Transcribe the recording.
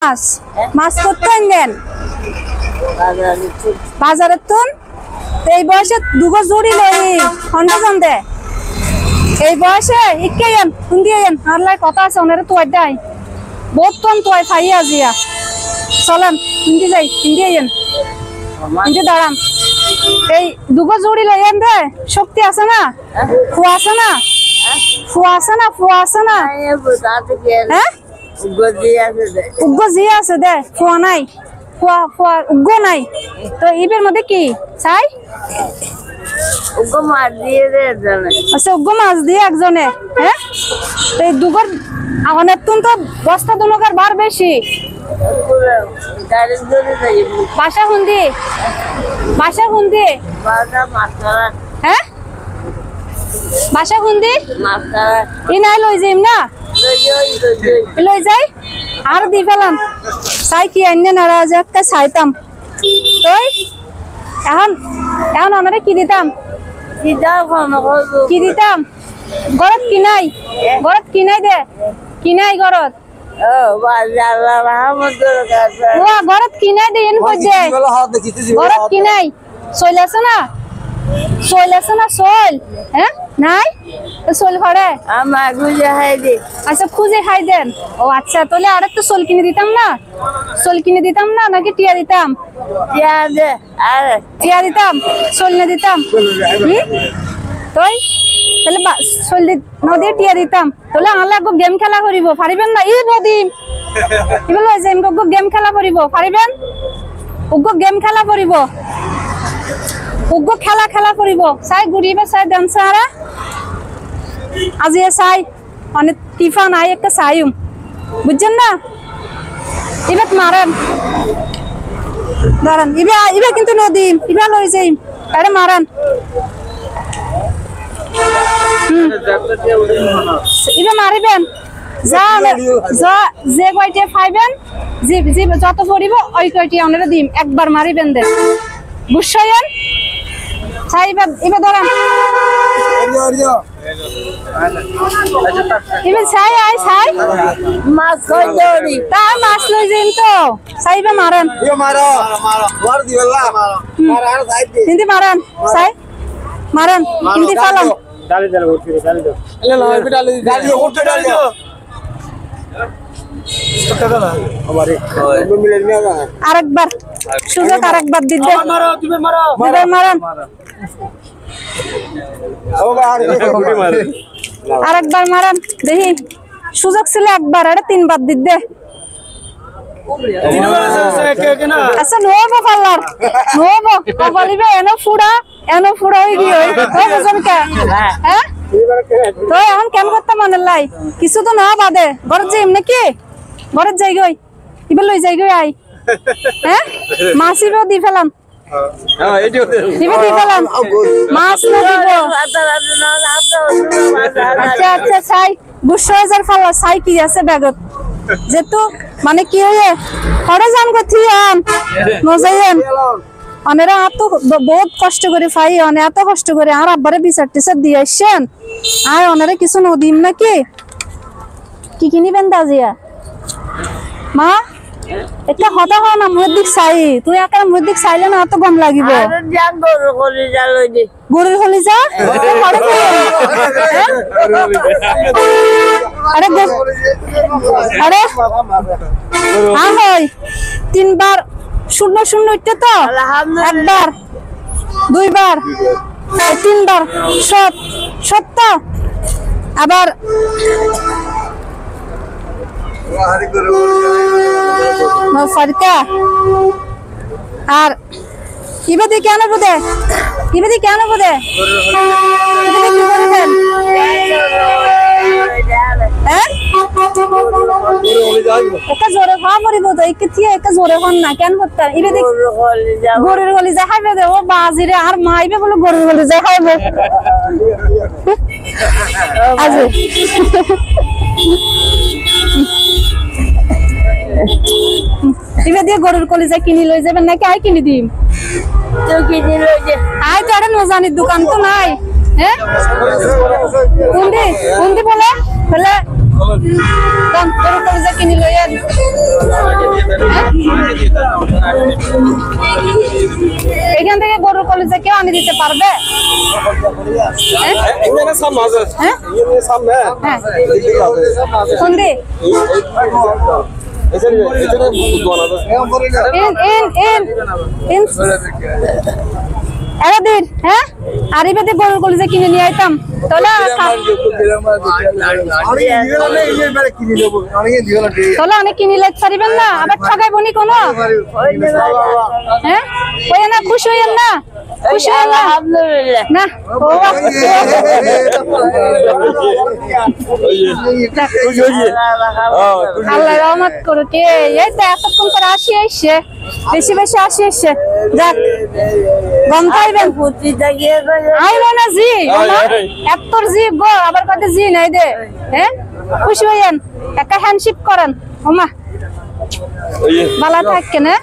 মাছ মাছ করতে আনবেন বাজারের তুন এই বয়সে দুগো জুড়ি লই হন্ডা জানতে এই বয়সে ইকেন শুনদিয়েন আর লাই কথা আছে ওনারে তো আড্ডাই বহুত কম তো খাই আজিয়া চলেন হিন্দি যাই হিন্দি আইন হিন্দি দাঁড়ান এই দুগো জুড়ি লইয়েন রে শক্তি আছে না ফুয়া আছে না ফুয়া আছে না ফুয়া আছে না হ্যাঁ উগ্গ জি আছে দে ফুয়া নাই ফুয়া ফুয়া উগ্গ নাই তো ইবের মধ্যে কি চাই উগ্গ মাছ দিয়ে দে একজনে আচ্ছা উগ্গ মাছ দিয়ে একজনে হ্যাঁ এই দুগর আমাদের তুন তো বস্তা দুনকার বার বেশি বাসা হুন্দি হ্যাঁ বাসা হুন্দি ই নাই লই যাইম না লই যাই আর দি ফেলাম চাই কি আইনে নারাজ একটা চাইতাম তুই এখন এখন আমারে কি দিতাম কি দিতাম গরত কিনাই দে কিনাই গরত গরত কিনাই দে গরত কিনাই চল আছে না চল হ্যাঁ নাই চল ঘরে আচ্ছা খুঁজে খাই দেন ও আচ্ছা তাহলে আর একটু চল কিনে দিতাম না নাকি টিয়া দিতাম চল না দিতাম তুই তাহলে চল নদী টিয়া দিতাম তাহলে আমার লাগবো গেম খেলা করিব পারিবেন না ই নদী এগুলো হয়েছে গেম খেলা করিব পারিবেন গেম খেলা করিব খেলা করিব চাই ঘুরিবে চাই ডান্সারা আজি চাই মানে টিফা নাই একটা চাইম বুঝছেন না এবার মারেন দাঁড়ান ইবা কিন্তু নদী ইবা লই যাইম আরে মারান ইবা মারিবেন যা যে কয়টা পাইবেন যে যত পড়িব ওই কয়টি আমরা দিম একবার মারিবেন দেন বুঝছেন চাই এবার ধরেন এবার চাই মাছ তার মাছ লই যাইম তো চাইবা মারেন হিন্দি মারেন চাই মারেন হিন্দি পালাম আরেকবার সুযোগ আরেকবার দিতে মারেন আরেকবার মারেন দেখি সুযোগ ছিল একবার আরে তিনবার দিতে আচ্ছা নোবো পাল্লার নোবো পালিবে এনো ফুড়া হয়ে গিয়ে হ্যাঁ তো এখন কেন করতে মনে লাই কিছু তো না বাদে ঘর যাইম নাকি ঘরের যাই গই ইবে লই যাই গই আই হ্যাঁ মাছিও দি ফেলাম মাছ আচ্ছা চাই 200,000 ফালা চাই কি আছে ব্যাগত যেহেতু মানে কি হয়ে ঘরে যান কোথায় নজাইন অনেরা এত বহুত কষ্ট করে পাই অনে এত কষ্ট করে আর আব্বারে বিচার টিচার দিয়ে আসছেন আর অনেরা কিছু নদিম নাকি কি কিনিবেন দাজিয়া মা এটা হতা হয় না মুয়ের দিক চাই তুই একা মুয়ের দিক চাইলে না এত গম লাগিব গরুর কলিজা আরে আরে হ্যাঁ হয় 3 বার 0-0 উঠতে তো একবার 2 বার 3 বার সত্য আবার ফারকা আর ইবাদি কেন বদে কি করবেন একটা জোরে খাওয়া মরিব তো একটা জোরে হন না কেন করতে ইবাদি গরুর গলি যা খাইবে দে ও বাজিরে আর মাইবে বলে গরুর গলি যা খাইবে আজি দিয়ে গরুর কলিজা কিনি লই যাবেন নাকি আই কিনি দিম আই তো আরে নজানির দোকান তো নাই হ্যাঁ কোনদি বলে দাম গরু কলিজা কিনি লইয়েন এখান থেকে গরুর কলিজা কেউ আনি দিতে পারবে কোন দি দিন হ্যাঁ আরিবাদে গরুর কলিজা কিনে নিয়ে আইতাম তাহলে অনেক কিনে লাইতে পারিবেন না আবার ঠগাই বনি কোনো হ্যাঁ ওই না খুশি হইয়েন না খুশি হইয়েন না না আল্লাহ রহমত করুক এই তো এতক্ষণ পর আসি এসছে বেশি বেশি আসি এসছে যাক গম পাইবেন আইলো না জি এত্তর জি গো আবার কত জি নাই দে হ্যাঁ খুশি হইয়েন একটা হ্যান্ডশিপ করেন ওমা ভালো থাকেন হ্যাঁ